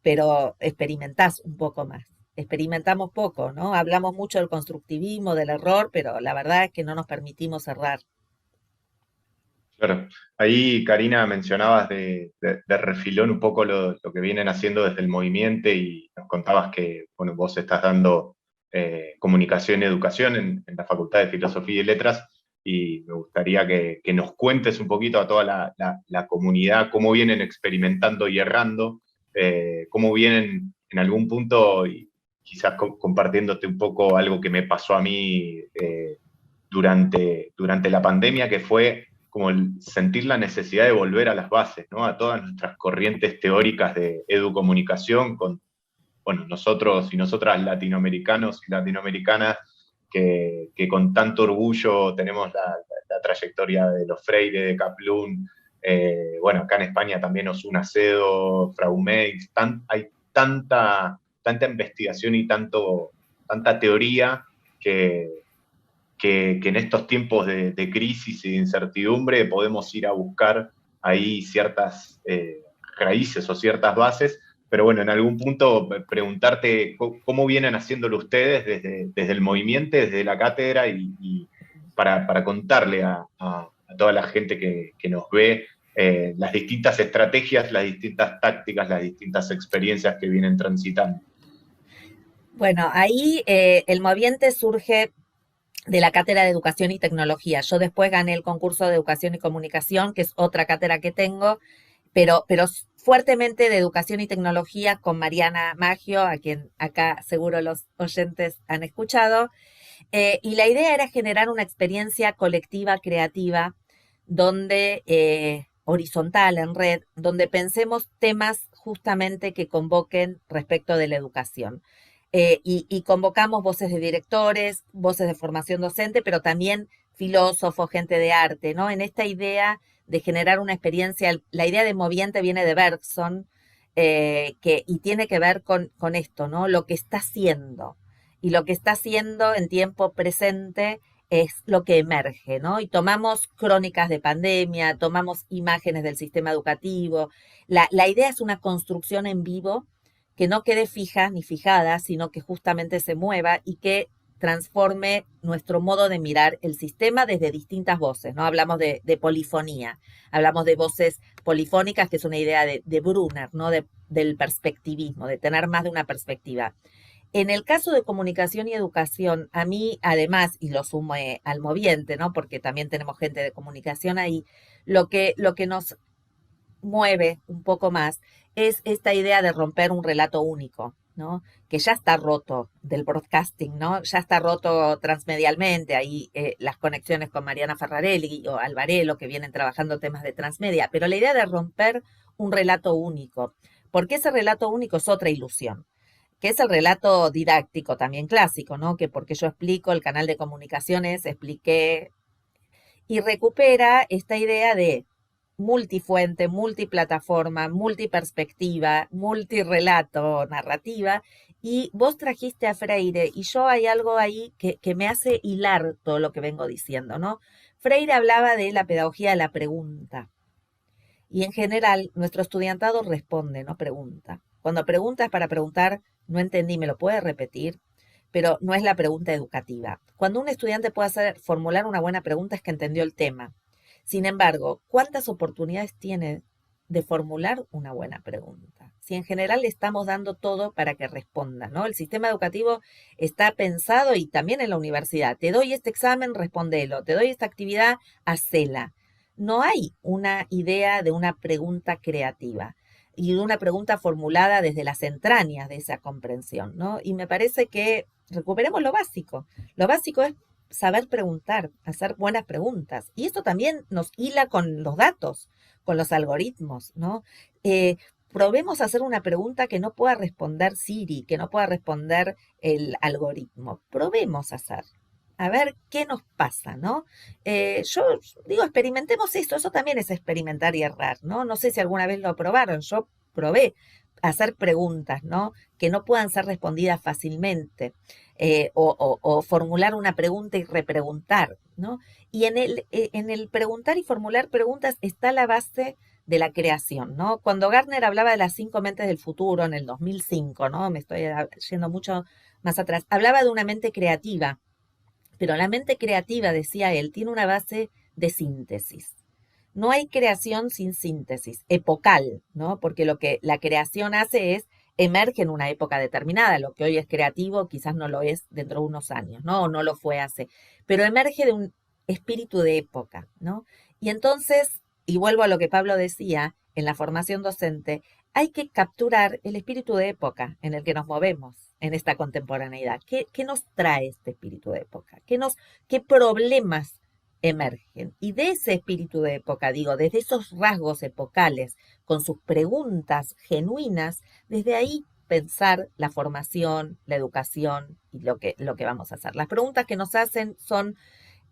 B: pero experimentás un poco más. Experimentamos poco, ¿no? Hablamos mucho del constructivismo, del error, pero la verdad es que no nos permitimos errar.
A: Claro. Ahí, Karina, mencionabas de refilón un poco lo que vienen haciendo desde el movimiento y nos contabas que, bueno, vos estás dando comunicación y educación en la Facultad de Filosofía y Letras y me gustaría que nos cuentes un poquito a toda la comunidad cómo vienen experimentando y errando, cómo vienen en algún punto y quizás compartiéndote un poco algo que me pasó a mí durante la pandemia, que fue como el sentir la necesidad de volver a las bases, ¿no? A todas nuestras corrientes teóricas de educomunicación, con, bueno, nosotros y nosotras latinoamericanos y latinoamericanas, que con tanto orgullo tenemos la trayectoria de los Freire, de Kaplun, bueno, acá en España también Osuna Cedo, Frau Meix, hay tanta investigación y tanta teoría que en estos tiempos de crisis y de incertidumbre podemos ir a buscar ahí ciertas raíces o ciertas bases, pero bueno, en algún punto preguntarte cómo vienen haciéndolo ustedes desde el movimiento, desde la cátedra y para contarle a toda la gente que nos ve las distintas estrategias, las distintas tácticas, las distintas experiencias que vienen transitando.
B: Bueno, ahí el moviente surge de la cátedra de Educación y Tecnología. Yo después gané el concurso de Educación y Comunicación, que es otra cátedra que tengo, pero fuertemente de Educación y Tecnología con Mariana Maggio, a quien acá seguro los oyentes han escuchado. Y la idea era generar una experiencia colectiva, creativa, donde horizontal, en red, donde pensemos temas justamente que convoquen respecto de la educación. Y convocamos voces de directores, voces de formación docente, pero también filósofos, gente de arte, ¿no? En esta idea de generar una experiencia, la idea de moviente viene de Bergson, y tiene que ver con esto, ¿no? Lo que está haciendo. Y lo que está haciendo en tiempo presente es lo que emerge, ¿no? Y tomamos crónicas de pandemia, tomamos imágenes del sistema educativo. La idea es una construcción en vivo que no quede fija ni fijada, sino que justamente se mueva y que transforme nuestro modo de mirar el sistema desde distintas voces, ¿no? Hablamos de polifonía, hablamos de voces polifónicas, que es una idea de Brunner, ¿no? Del perspectivismo, de tener más de una perspectiva. En el caso de comunicación y educación, a mí además, y lo sumo al moviente, ¿no? Porque también tenemos gente de comunicación ahí, lo que nos mueve un poco más es esta idea de romper un relato único, ¿no? Que ya está roto del broadcasting, ¿no? Ya está roto transmedialmente, ahí las conexiones con Mariana Ferrarelli o Alvarelo, que vienen trabajando temas de transmedia, pero la idea de romper un relato único, porque ese relato único es otra ilusión, que es el relato didáctico también clásico, ¿no? Que porque yo explico el canal de comunicaciones, expliqué, y recupera esta idea de multifuente, multiplataforma, multiperspectiva, multirelato, narrativa, y vos trajiste a Freire, y yo hay algo ahí que me hace hilar todo lo que vengo diciendo, ¿no? Freire hablaba de la pedagogía de la pregunta, y en general nuestro estudiantado responde, no pregunta. Cuando preguntas para preguntar, no entendí, ¿me lo puedes repetir? Pero no es la pregunta educativa. Cuando un estudiante puede formular una buena pregunta es que entendió el tema. Sin embargo, ¿cuántas oportunidades tiene de formular una buena pregunta? Si en general le estamos dando todo para que responda, ¿no? El sistema educativo está pensado, y también en la universidad, te doy este examen, respondelo, te doy esta actividad, hacela. No hay una idea de una pregunta creativa y de una pregunta formulada desde las entrañas de esa comprensión, ¿no? Y me parece que recuperemos lo básico. Lo básico es saber preguntar, hacer buenas preguntas. Y esto también nos hila con los datos, con los algoritmos, ¿no? Probemos a hacer una pregunta que no pueda responder Siri, que no pueda responder el algoritmo. Probemos a hacer. A ver qué nos pasa, ¿no? Yo digo, experimentemos esto, eso también es experimentar y errar, ¿no? No sé si alguna vez lo probaron, yo probé hacer preguntas, ¿no? Que no puedan ser respondidas fácilmente, o formular una pregunta y repreguntar, ¿no? Y en el preguntar y formular preguntas está la base de la creación, ¿no? Cuando Gardner hablaba de las 5 mentes del futuro en el 2005, ¿no? Me estoy yendo mucho más atrás, hablaba de una mente creativa, pero la mente creativa, decía él, tiene una base de síntesis. No hay creación sin síntesis, epocal, ¿no? Porque lo que la creación hace es emerge en una época determinada. Lo que hoy es creativo quizás no lo es dentro de unos años, ¿no? O no lo fue hace, pero emerge de un espíritu de época, ¿no? Y entonces, y vuelvo a lo que Pablo decía, en la formación docente, hay que capturar el espíritu de época en el que nos movemos en esta contemporaneidad. ¿Qué nos trae este espíritu de época? ¿Qué problemas emergen? Y de ese espíritu de época, digo, desde esos rasgos epocales, con sus preguntas genuinas, desde ahí pensar la formación, la educación y lo que vamos a hacer. Las preguntas que nos hacen son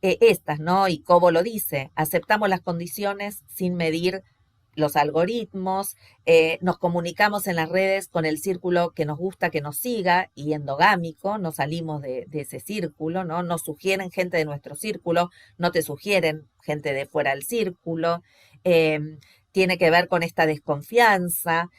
B: estas, ¿no? Y Cobo lo dice, aceptamos las condiciones sin medir los algoritmos, nos comunicamos en las redes con el círculo que nos gusta que nos siga y endogámico, no salimos de ese círculo, ¿no? Nos sugieren gente de nuestro círculo, no te sugieren gente de fuera del círculo, eh, tiene que ver con esta desconfianza,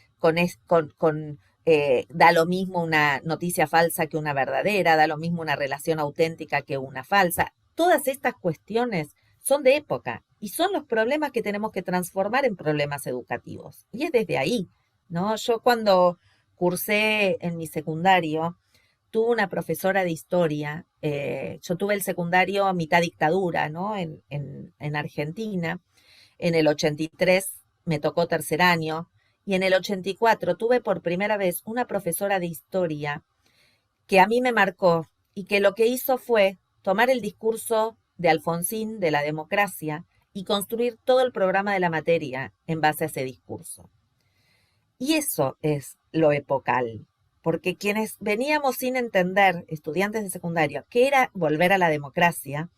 B: da lo mismo una noticia falsa que una verdadera, da lo mismo una relación auténtica que una falsa. Todas estas cuestiones son de época y son los problemas que tenemos que transformar en problemas educativos. Y es desde ahí, ¿no? Yo cuando cursé en mi secundario, tuve una profesora de historia, yo tuve el secundario a mitad dictadura, ¿no? En Argentina, en el 83 me tocó tercer año, y en el 84 tuve por primera vez una profesora de historia que a mí me marcó y que lo que hizo fue tomar el discurso de Alfonsín de la democracia y construir todo el programa de la materia en base a ese discurso. Y eso es lo epocal, porque quienes veníamos sin entender, estudiantes de secundario, qué era volver a la democracia,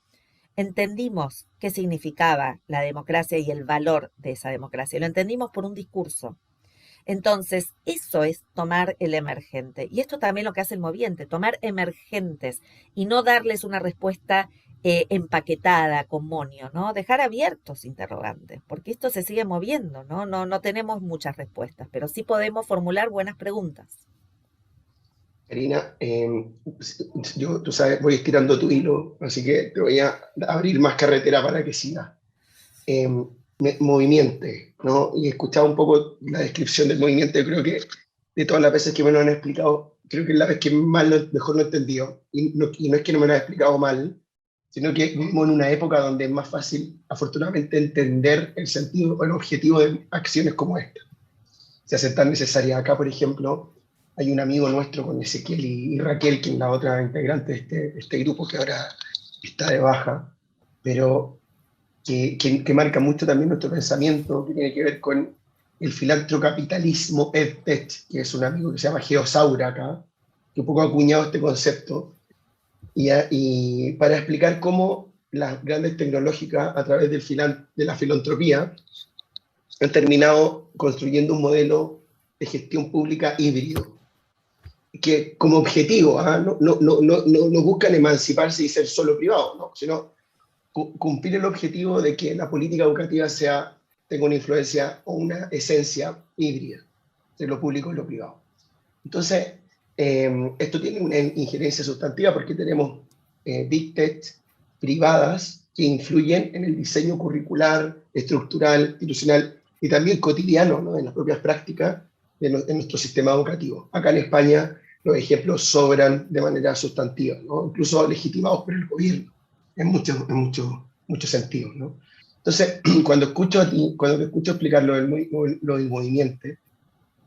B: entendimos qué significaba la democracia y el valor de esa democracia. Lo entendimos por un discurso. Entonces, eso es tomar el emergente. Y esto también lo que hace el moviente, tomar emergentes y no darles una respuesta empaquetada con monio, ¿no? Dejar abiertos interrogantes, porque esto se sigue moviendo, ¿no? No tenemos muchas respuestas, pero sí podemos formular buenas preguntas.
C: Karina, tú sabes, voy estirando tu hilo, así que te voy a abrir más carretera para que sigas. Movimiente, ¿no? Y he escuchado un poco la descripción del movimiento, yo creo que de todas las veces que me lo han explicado, creo que es la vez que mejor lo he entendido. Y no es que no me lo haya explicado mal, sino que vivimos en una época donde es más fácil, afortunadamente, entender el sentido o el objetivo de acciones como esta. Se hace tan necesaria. Acá, por ejemplo, hay un amigo nuestro con Ezequiel y Raquel, que es la otra integrante de este grupo que ahora está de baja, pero que marca mucho también nuestro pensamiento, que tiene que ver con el filantrocapitalismo EdTech, que es un amigo que se llama Geosaura acá, que un poco ha acuñado este concepto, y para explicar cómo las grandes tecnológicas, a través de la filantropía, han terminado construyendo un modelo de gestión pública híbrido, que como objetivo no buscan emanciparse y ser solo privado, ¿no? Sino cumplir el objetivo de que la política educativa tenga una influencia o una esencia híbrida de lo público y lo privado. Entonces, esto tiene una injerencia sustantiva porque tenemos big tech privadas que influyen en el diseño curricular, estructural, institucional y también cotidiano, ¿no? En las propias prácticas de nuestro sistema educativo. Acá en España los ejemplos sobran de manera sustantiva, ¿no? Incluso legitimados por el gobierno en muchos sentidos, ¿no? Entonces, cuando te escucho explicar lo del movimiento,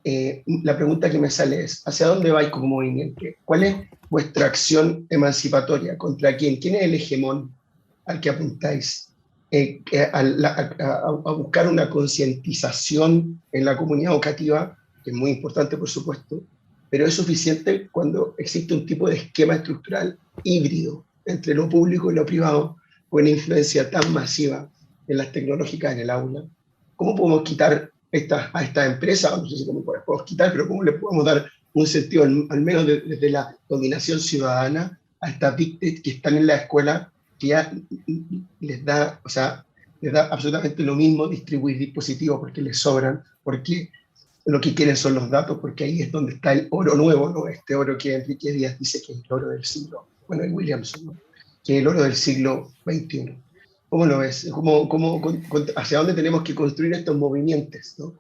C: la pregunta que me sale es, ¿hacia dónde vais como movimiento? ¿Cuál es vuestra acción emancipatoria? ¿Contra quién? ¿Quién es el hegemón al que apuntáis? A buscar una concientización en la comunidad educativa, que es muy importante, por supuesto, pero es suficiente cuando existe un tipo de esquema estructural híbrido entre lo público y lo privado, con una influencia tan masiva en las tecnológicas en el aula. ¿Cómo podemos quitar a esta empresa? No sé si cómo podemos quitar, pero ¿cómo le podemos dar un sentido, al menos desde la dominación ciudadana, a estas big tech que están en la escuela, que ya les da absolutamente lo mismo distribuir dispositivos porque les sobran, porque lo que quieren son los datos, porque ahí es donde está el oro nuevo, ¿no? Este oro que Enrique Díaz dice que es el oro del siglo, bueno, y Williamson, ¿no? Que es el oro del siglo XXI. ¿Cómo lo ves? ¿Hacia dónde tenemos que construir estos movimientos, ¿no?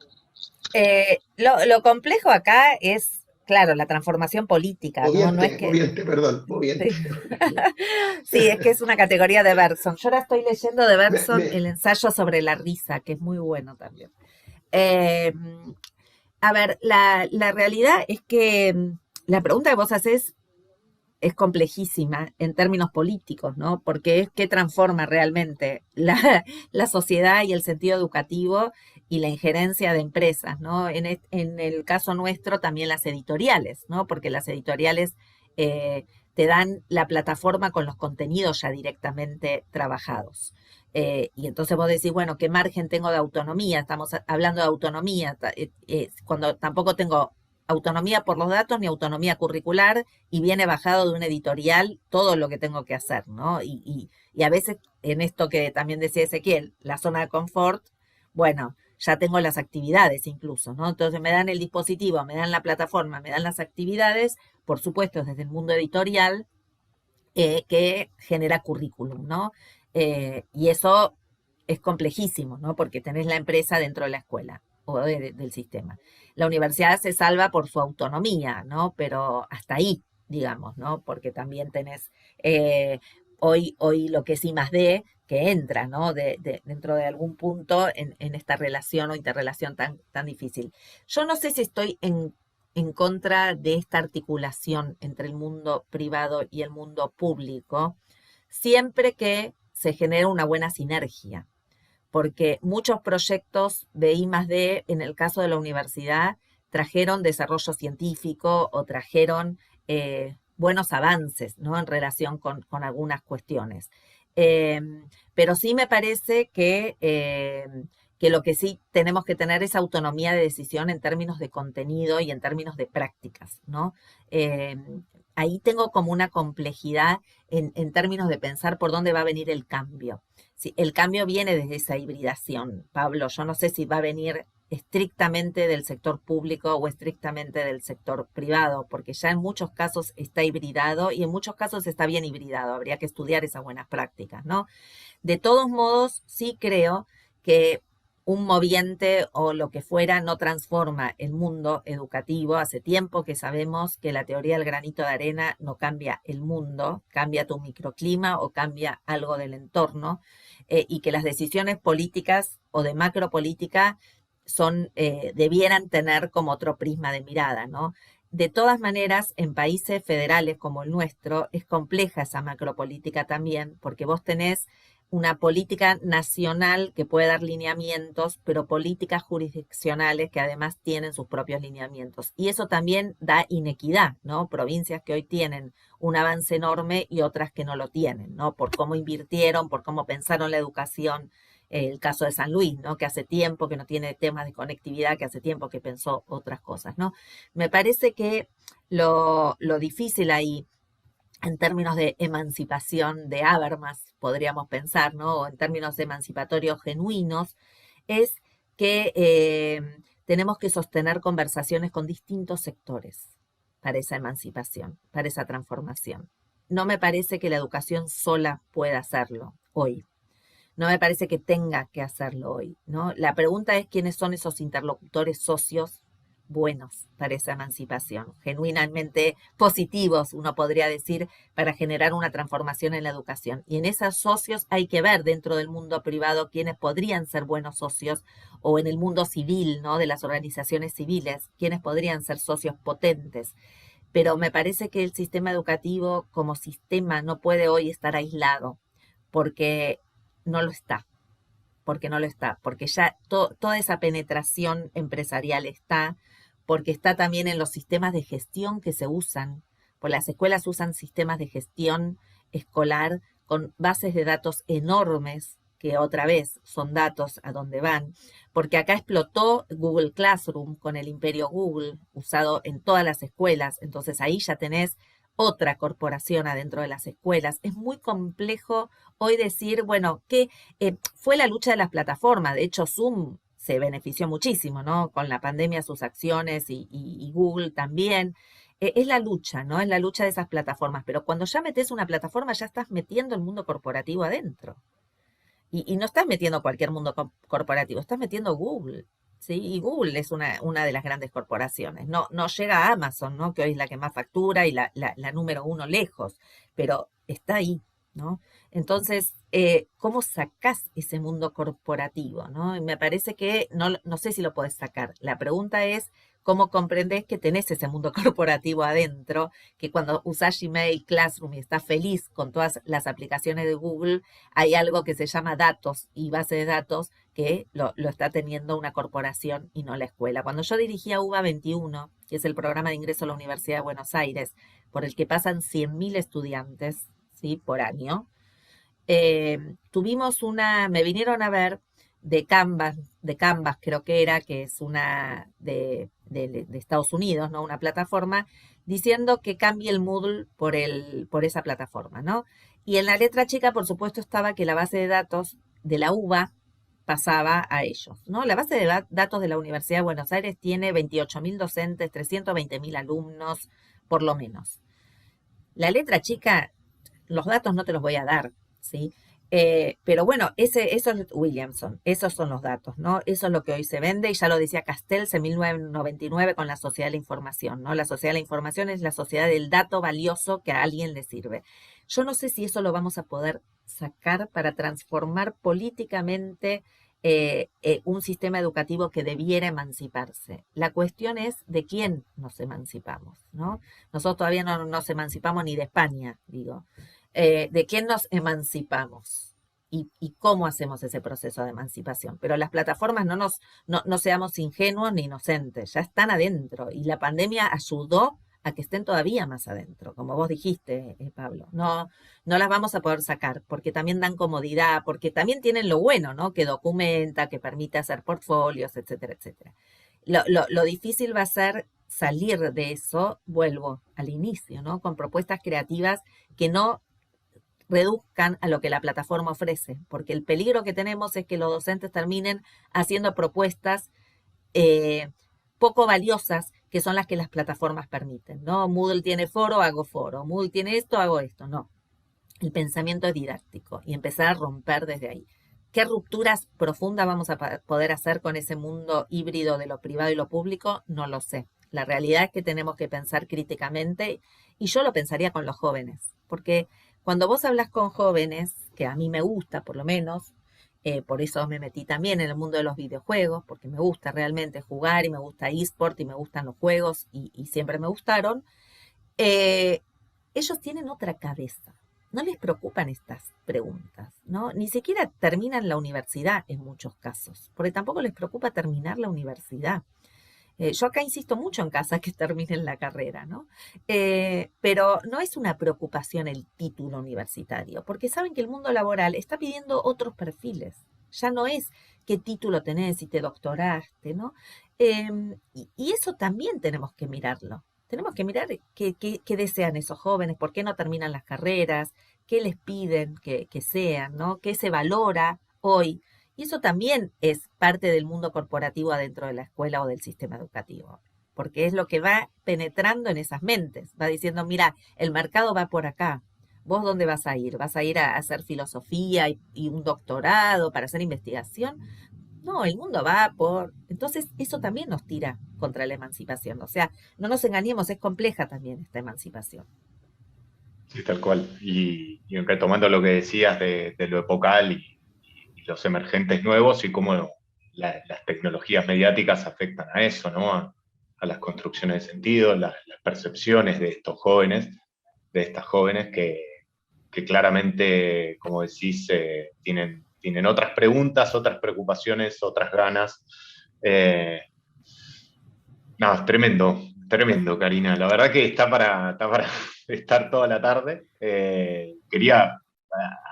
B: Lo complejo acá es, claro, la transformación política, ¿no? No es que...
C: Moviente.
B: Sí. Sí, es que es una categoría de Bergson. Yo ahora estoy leyendo de Bergson el ensayo sobre la risa, que es muy bueno también. A ver, la realidad es que la pregunta que vos haces es complejísima en términos políticos, ¿no? Porque es qué transforma realmente la sociedad y el sentido educativo y la injerencia de empresas, ¿no? En el caso nuestro también las editoriales, ¿no? Porque las editoriales te dan la plataforma con los contenidos ya directamente trabajados. Y entonces vos decís, bueno, ¿qué margen tengo de autonomía? Estamos hablando de autonomía, cuando tampoco tengo autonomía por los datos ni autonomía curricular, y viene bajado de un editorial todo lo que tengo que hacer, ¿no? Y a veces en esto que también decía Ezequiel, la zona de confort, bueno, ya tengo las actividades incluso, ¿no? Entonces me dan el dispositivo, me dan la plataforma, me dan las actividades, por supuesto desde el mundo editorial, que genera currículum, ¿no? Y eso es complejísimo, ¿no? Porque tenés la empresa dentro de la escuela o del sistema. La universidad se salva por su autonomía, ¿no? Pero hasta ahí, digamos, ¿no? Porque también tenés hoy lo que es I+D, que entra, ¿no? Dentro de algún punto en esta relación o interrelación tan difícil. Yo no sé si estoy en contra de esta articulación entre el mundo privado y el mundo público, siempre que se genere una buena sinergia, porque muchos proyectos de I+D, en el caso de la universidad, trajeron desarrollo científico o trajeron buenos avances, ¿no? En relación con algunas cuestiones. Pero sí me parece que lo que sí tenemos que tener es autonomía de decisión en términos de contenido y en términos de prácticas, ¿no? Ahí tengo como una complejidad en términos de pensar por dónde va a venir el cambio. Sí, el cambio viene desde esa hibridación, Pablo. Yo no sé si va a venir estrictamente del sector público o estrictamente del sector privado, porque ya en muchos casos está hibridado y en muchos casos está bien hibridado. Habría que estudiar esas buenas prácticas, ¿no? De todos modos, sí creo que un moviente o lo que fuera no transforma el mundo educativo. Hace tiempo que sabemos que la teoría del granito de arena no cambia el mundo, cambia tu microclima o cambia algo del entorno, y que las decisiones políticas o de macropolítica debieran tener como otro prisma de mirada, ¿no? De todas maneras, en países federales como el nuestro, es compleja esa macropolítica también, porque vos tenés una política nacional que puede dar lineamientos, pero políticas jurisdiccionales que además tienen sus propios lineamientos. Y eso también da inequidad, ¿no? Provincias que hoy tienen un avance enorme y otras que no lo tienen, ¿no? Por cómo invirtieron, por cómo pensaron la educación. El caso de San Luis, ¿no? Que hace tiempo que no tiene temas de conectividad, que hace tiempo que pensó otras cosas, ¿no? Me parece que lo difícil ahí, en términos de emancipación de Habermas, podríamos pensar, ¿no? O en términos emancipatorios genuinos, es que tenemos que sostener conversaciones con distintos sectores para esa emancipación, para esa transformación. No me parece que la educación sola pueda hacerlo hoy. No me parece que tenga que hacerlo hoy, ¿no? La pregunta es quiénes son esos interlocutores socios buenos para esa emancipación, genuinamente positivos, uno podría decir, para generar una transformación en la educación. Y en esos socios hay que ver dentro del mundo privado quiénes podrían ser buenos socios, o en el mundo civil, ¿no? De las organizaciones civiles, quiénes podrían ser socios potentes. Pero me parece que el sistema educativo como sistema no puede hoy estar aislado, porque no lo está, porque ya toda esa penetración empresarial está, porque está también en los sistemas de gestión que se usan, pues las escuelas usan sistemas de gestión escolar con bases de datos enormes, que otra vez son datos a donde van, porque acá explotó Google Classroom con el imperio Google, usado en todas las escuelas, entonces ahí ya tenés otra corporación adentro de las escuelas. Es muy complejo hoy decir, bueno, que fue la lucha de las plataformas. De hecho, Zoom se benefició muchísimo, ¿no? Con la pandemia, sus acciones y Google también. Es la lucha, ¿no? Es la lucha de esas plataformas. Pero cuando ya metes una plataforma, ya estás metiendo el mundo corporativo adentro. Y no estás metiendo cualquier mundo corporativo, estás metiendo Google. ¿Sí? Y Google es una de las grandes corporaciones. No llega a Amazon, ¿no? Que hoy es la que más factura y la número uno lejos, pero está ahí, ¿no? Entonces, ¿cómo sacás ese mundo corporativo, ¿no? Y me parece que no sé si lo podés sacar. La pregunta es, ¿cómo comprendés que tenés ese mundo corporativo adentro? Que cuando usás Gmail, Classroom y estás feliz con todas las aplicaciones de Google, hay algo que se llama datos y base de datos que lo está teniendo una corporación y no la escuela. Cuando yo dirigía UBA 21, que es el programa de ingreso a la Universidad de Buenos Aires, por el que pasan 100.000 estudiantes, ¿sí? Por año, me vinieron a ver de Canvas creo que era, que es una de Estados Unidos, ¿no? Una plataforma, diciendo que cambie el Moodle por esa plataforma, ¿no? Y en la letra chica, por supuesto, estaba que la base de datos de la UBA pasaba a ellos, ¿no? La base de datos de la Universidad de Buenos Aires tiene 28.000 docentes, 320.000 alumnos, por lo menos. La letra chica, los datos no te los voy a dar, ¿sí? Pero bueno, eso es Williamson, esos son los datos, ¿no? Eso es lo que hoy se vende, y ya lo decía Castells en 1999 con la Sociedad de la Información, ¿no? La Sociedad de la Información es la sociedad del dato valioso que a alguien le sirve. Yo no sé si eso lo vamos a poder sacar para transformar políticamente un sistema educativo que debiera emanciparse. La cuestión es de quién nos emancipamos, ¿no? Nosotros todavía no nos emancipamos ni de España, digo. ¿De quién nos emancipamos? Y cómo hacemos ese proceso de emancipación. Pero las plataformas no seamos ingenuos ni inocentes, ya están adentro, y la pandemia ayudó a que estén todavía más adentro, como vos dijiste, Pablo. No las vamos a poder sacar, porque también dan comodidad, porque también tienen lo bueno, ¿no? Que documenta, que permite hacer portfolios, etcétera, etcétera. Lo difícil va a ser salir de eso, vuelvo al inicio, ¿no? Con propuestas creativas que no reduzcan a lo que la plataforma ofrece, porque el peligro que tenemos es que los docentes terminen haciendo propuestas eh, poco valiosas, que son las que las plataformas permiten, ¿no? Moodle tiene foro, hago foro. Moodle tiene esto, hago esto. No, el pensamiento es didáctico y empezar a romper desde ahí. ¿Qué rupturas profundas vamos a poder hacer con ese mundo híbrido de lo privado y lo público? No lo sé. La realidad es que tenemos que pensar críticamente y yo lo pensaría con los jóvenes, porque cuando vos hablas con jóvenes, que a mí me gusta por lo menos, por eso me metí también en el mundo de los videojuegos, porque me gusta realmente jugar y me gusta eSport y me gustan los juegos y siempre me gustaron, eh, ellos tienen otra cabeza. No les preocupan estas preguntas, ¿no? Ni siquiera terminan la universidad en muchos casos, porque tampoco les preocupa terminar la universidad. Yo acá insisto mucho en casa que terminen la carrera, ¿no? Pero no es una preocupación el título universitario, porque saben que el mundo laboral está pidiendo otros perfiles. Ya no es qué título tenés y te doctoraste, ¿no? Y eso también tenemos que mirarlo. Tenemos que mirar qué desean esos jóvenes, por qué no terminan las carreras, qué les piden que sean, ¿no? ¿Qué se valora hoy? Y eso también es parte del mundo corporativo adentro de la escuela o del sistema educativo, porque es lo que va penetrando en esas mentes, va diciendo, mira, el mercado va por acá, ¿vos dónde vas a ir? ¿Vas a ir a hacer filosofía y un doctorado para hacer investigación? No, el mundo va por... Entonces, eso también nos tira contra la emancipación. O sea, no nos engañemos, es compleja también esta emancipación.
A: Sí, tal cual. Y retomando lo que decías de lo epocal y los emergentes nuevos y cómo las tecnologías mediáticas afectan a eso, ¿no? A las construcciones de sentido, las percepciones de estos jóvenes, de estas jóvenes que claramente, como decís, tienen otras preguntas, otras preocupaciones, otras ganas. No, es tremendo, tremendo, Karina. La verdad que está para estar toda la tarde. Quería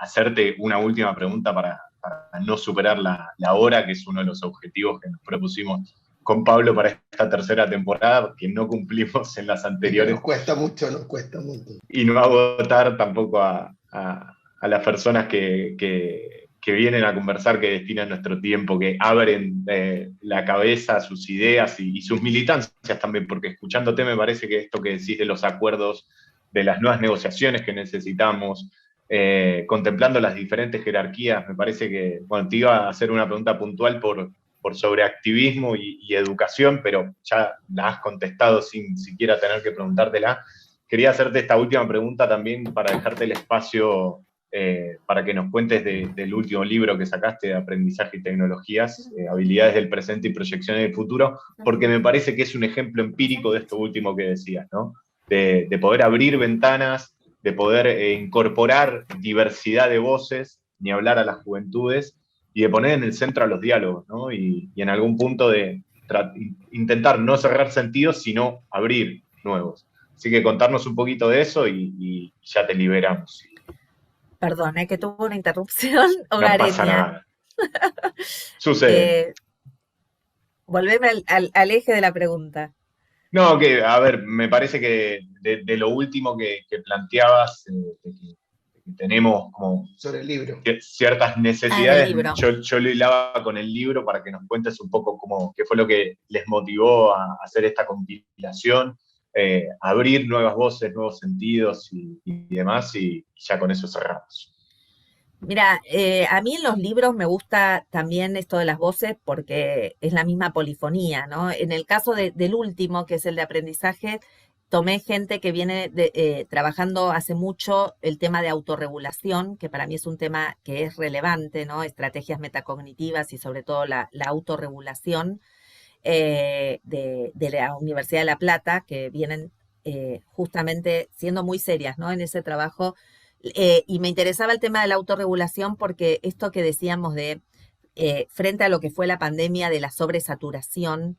A: hacerte una última pregunta para no superar la hora, que es uno de los objetivos que nos propusimos con Pablo para esta tercera temporada, que no cumplimos en las
C: Y que
A: anteriores,
C: nos cuesta mucho.
A: y no agotar tampoco a las personas que vienen a conversar, que destinan nuestro tiempo, que abren la cabeza, sus ideas y sus militancias también, porque escuchándote me parece que esto que decís de los acuerdos, de las nuevas negociaciones que necesitamos, contemplando las diferentes jerarquías, me parece que, bueno, te iba a hacer una pregunta puntual por sobreactivismo y educación, pero ya la has contestado sin siquiera tener que preguntártela. Quería hacerte esta última pregunta también para dejarte el espacio para que nos cuentes del último libro que sacaste de Aprendizaje y Tecnologías, Habilidades del Presente y Proyecciones del Futuro, porque me parece que es un ejemplo empírico de esto último que decías, ¿no? De poder abrir ventanas, de poder incorporar diversidad de voces, ni hablar a las juventudes, y de poner en el centro a los diálogos, ¿no? Y en algún punto de intentar no cerrar sentidos, sino abrir nuevos. Así que contarnos un poquito de eso y ya te liberamos.
B: Perdón, que tuvo una interrupción
A: No pasa
B: hogareña.
A: nada. Sucede.
B: Eh, Volveme al eje de la pregunta.
A: No, que, a ver, me parece que de lo último que planteabas, de que tenemos como
C: Sobre el libro.
A: ciertas
B: Ah, del
A: necesidades,
B: libro.
A: yo lo hilaba con el libro para que nos cuentes un poco qué fue lo que les motivó a hacer esta compilación, abrir nuevas voces, nuevos sentidos y demás, y ya con eso cerramos.
B: Mira, a mí en los libros me gusta también esto de las voces porque es la misma polifonía, ¿no? En el caso del último, que es el de aprendizaje, tomé gente que viene trabajando hace mucho el tema de autorregulación, que para mí es un tema que es relevante, ¿no? Estrategias metacognitivas y sobre todo la autorregulación de la Universidad de La Plata, que vienen justamente siendo muy serias, ¿no? En ese trabajo y me interesaba el tema de la autorregulación porque esto que decíamos de frente a lo que fue la pandemia de la sobresaturación,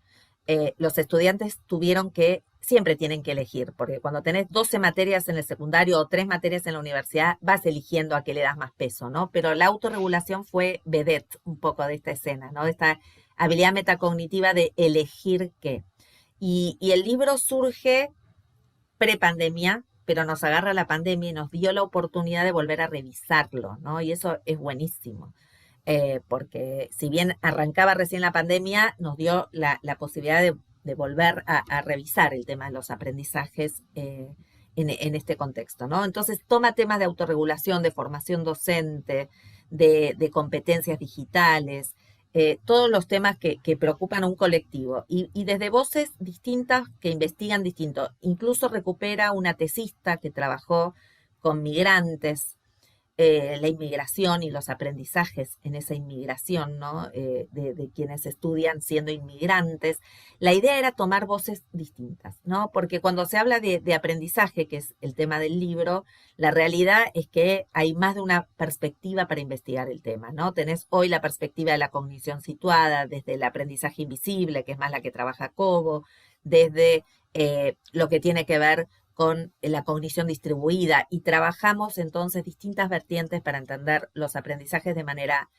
B: los estudiantes tuvieron que, siempre tienen que elegir, porque cuando tenés 12 materias en el secundario o 3 materias en la universidad, vas eligiendo a qué le das más peso, ¿no? Pero la autorregulación fue vedette un poco de esta escena, ¿no? De esta habilidad metacognitiva de elegir qué. Y el libro surge prepandemia, pero nos agarra la pandemia y nos dio la oportunidad de volver a revisarlo, ¿no? Y eso es buenísimo. porque si bien arrancaba recién la pandemia, nos dio la posibilidad de volver a revisar el tema de los aprendizajes en este contexto, ¿no? Entonces toma temas de autorregulación, de formación docente, de competencias digitales, todos los temas que preocupan a un colectivo y desde voces distintas que investigan distinto. Incluso recupera una tesista que trabajó con migrantes, la inmigración y los aprendizajes en esa inmigración, ¿no? De quienes estudian siendo inmigrantes. La idea era tomar voces distintas, ¿no? Porque cuando se habla de aprendizaje, que es el tema del libro, la realidad es que hay más de una perspectiva para investigar el tema, ¿no? Tenés hoy la perspectiva de la cognición situada, desde el aprendizaje invisible, que es más la que trabaja Cobo, desde lo que tiene que ver con la cognición distribuida y trabajamos entonces distintas vertientes para entender los aprendizajes de manera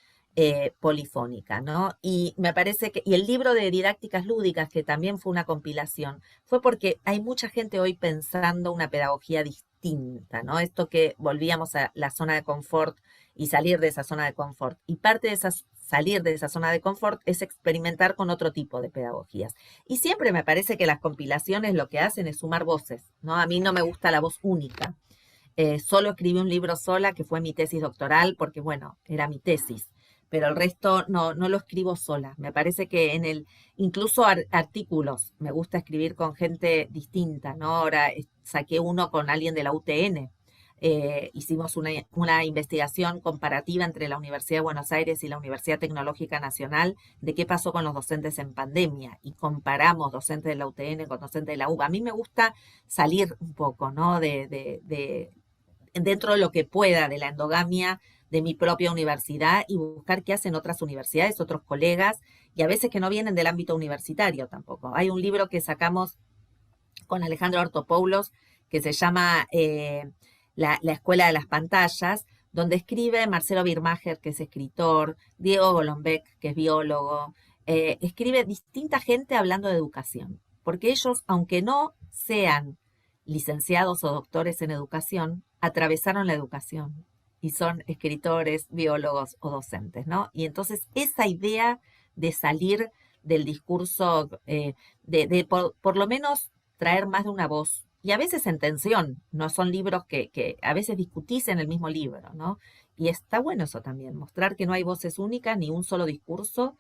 B: polifónica, ¿no? Y me parece que, y el libro de didácticas lúdicas, que también fue una compilación, fue porque hay mucha gente hoy pensando una pedagogía distinta, ¿no? Esto que volvíamos a la zona de confort y salir de esa zona de confort. Y parte de salir de esa zona de confort es experimentar con otro tipo de pedagogías. Y siempre me parece que las compilaciones lo que hacen es sumar voces, ¿no? A mí no me gusta la voz única. Solo escribí un libro sola, que fue mi tesis doctoral, porque bueno, era mi tesis, pero el resto no lo escribo sola. Me parece que incluso artículos, me gusta escribir con gente distinta, ¿no? Ahora saqué uno con alguien de la UTN. Hicimos una investigación comparativa entre la Universidad de Buenos Aires y la Universidad Tecnológica Nacional de qué pasó con los docentes en pandemia y comparamos docentes de la UTN con docentes de la UBA. A mí me gusta salir un poco, ¿no? Dentro de lo que pueda de la endogamia de mi propia universidad y buscar qué hacen otras universidades, otros colegas, y a veces que no vienen del ámbito universitario tampoco. Hay un libro que sacamos con Alejandro Artopoulos que se llama la Escuela de las Pantallas, donde escribe Marcelo Birmacher, que es escritor, Diego Golombek, que es biólogo, escribe distinta gente hablando de educación, porque ellos, aunque no sean licenciados o doctores en educación, atravesaron la educación y son escritores, biólogos o docentes, ¿no? Y entonces esa idea de salir del discurso, por lo menos traer más de una voz, y a veces en tensión, no son libros que a veces discutís en el mismo libro, ¿no? Y está bueno eso también, mostrar que no hay voces únicas ni un solo discurso,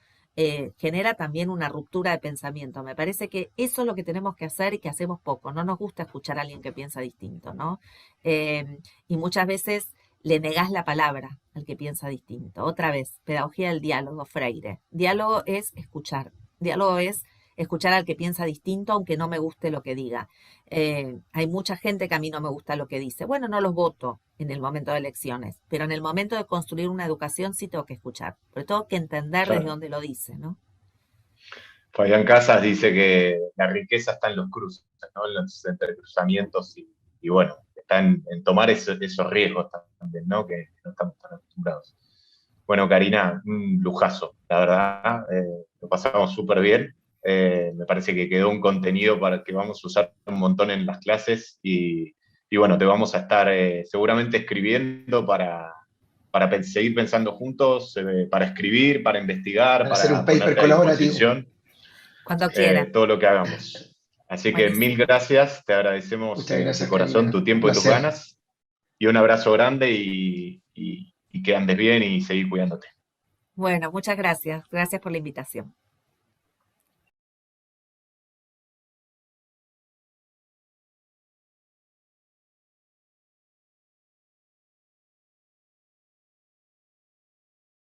B: genera también una ruptura de pensamiento. Me parece que eso es lo que tenemos que hacer y que hacemos poco. No nos gusta escuchar a alguien que piensa distinto, ¿no? Y muchas veces le negás la palabra al que piensa distinto. Otra vez, pedagogía del diálogo, Freire. Diálogo es escuchar. Diálogo es escuchar al que piensa distinto, aunque no me guste lo que diga. Hay mucha gente que a mí no me gusta lo que dice. Bueno, no los voto en el momento de elecciones, pero en el momento de construir una educación sí tengo que escuchar, pero tengo que entender desde dónde lo dice, ¿no?
A: Fabián Casas dice que la riqueza está en los cruces, ¿no? En los entrecruzamientos y bueno, está en tomar esos riesgos también, ¿no? Que no estamos tan acostumbrados. Bueno, Karina, un lujazo, la verdad, lo pasamos súper bien. Me parece que quedó un contenido para que vamos a usar un montón en las clases y bueno, te vamos a estar seguramente escribiendo para seguir pensando juntos, para escribir, para investigar,
C: para hacer un
A: para
C: paper
A: ponerte a disposición
B: cuando quiera.
A: todo lo que hagamos. Así que
B: Buenísimo.
A: Mil gracias, te agradecemos
C: Muchas gracias,
A: de corazón,
C: Karina.
A: tu tiempo y tus ganas, y un abrazo grande y que andes bien y seguir cuidándote.
B: Bueno, muchas gracias. Gracias por la invitación.